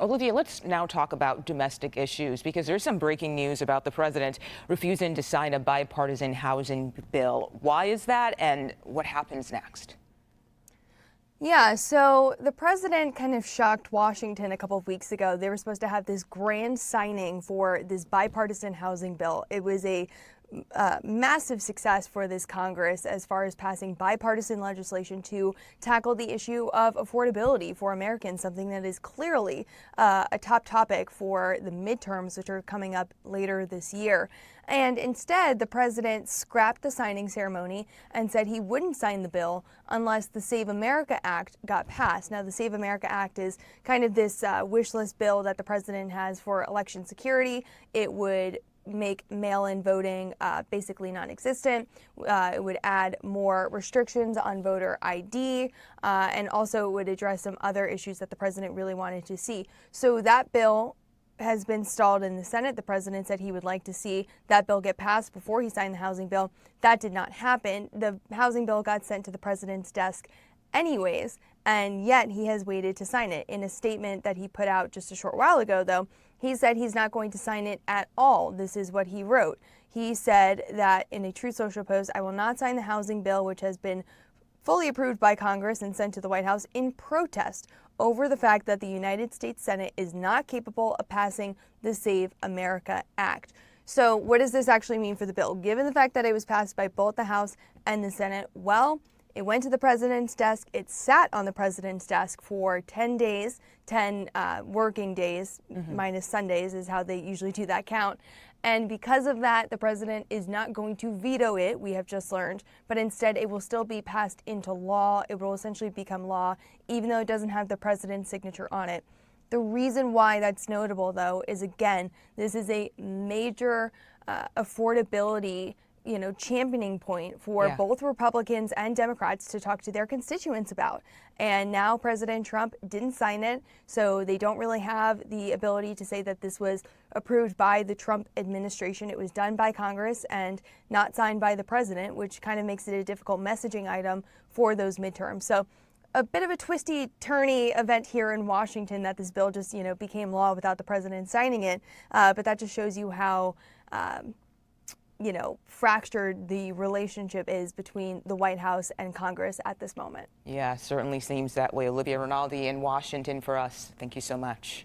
Olivia, let's now talk about domestic issues because there's some breaking news about the president refusing to sign a bipartisan housing bill. Why is that, and what happens next? Yeah, so the president kind of shocked Washington a couple of weeks ago. They were supposed to have this grand signing for this bipartisan housing bill. It was a massive success for this Congress as far as passing bipartisan legislation to tackle the issue of affordability for Americans, something that is clearly a top topic for the midterms, which are coming up later this year. And instead, the president scrapped the signing ceremony and said he wouldn't sign the bill unless the Save America Act got passed. Now, the Save America Act is kind of this wish list bill that the president has for election security. It would make mail-in voting basically non-existent. It would add more restrictions on voter ID, and also it would address some other issues that the president really wanted to see. So that bill has been stalled in the Senate. The president said he would like to see that bill get passed before he signed the housing bill. That did not happen. The housing bill got sent to the president's desk anyways, and yet he has waited to sign it. In a statement that he put out just a short while ago, though, he said he's not going to sign it at all. This is what he wrote. He said that in a Truth Social post, "I will not sign the housing bill, which has been fully approved by Congress and sent to the White House in protest over the fact that the United States Senate is not capable of passing the Save America Act." So what does this actually mean for the bill? Given the fact that it was passed by both the House and the Senate, well, it went to the president's desk. It sat on the president's desk for 10 days, 10 working days, minus Sundays is how they usually do that count. And because of that, the president is not going to veto it, we have just learned, but instead it will still be passed into law. It will essentially become law, even though it doesn't have the president's signature on it. The reason why that's notable, though, is, again, this is a major affordability championing point for both Republicans and Democrats to talk to their constituents about. And now President Trump didn't sign it, so they don't really have the ability to say that this was approved by the Trump administration. It was done by Congress and not signed by the president, which kind of makes it a difficult messaging item for those midterms. So a bit of a twisty-turny event here in Washington that this bill just, became law without the president signing it. But that just shows you how fractured the relationship is between the White House and Congress at this moment. Yeah, certainly seems that way. Olivia Rinaldi in Washington for us. Thank you so much.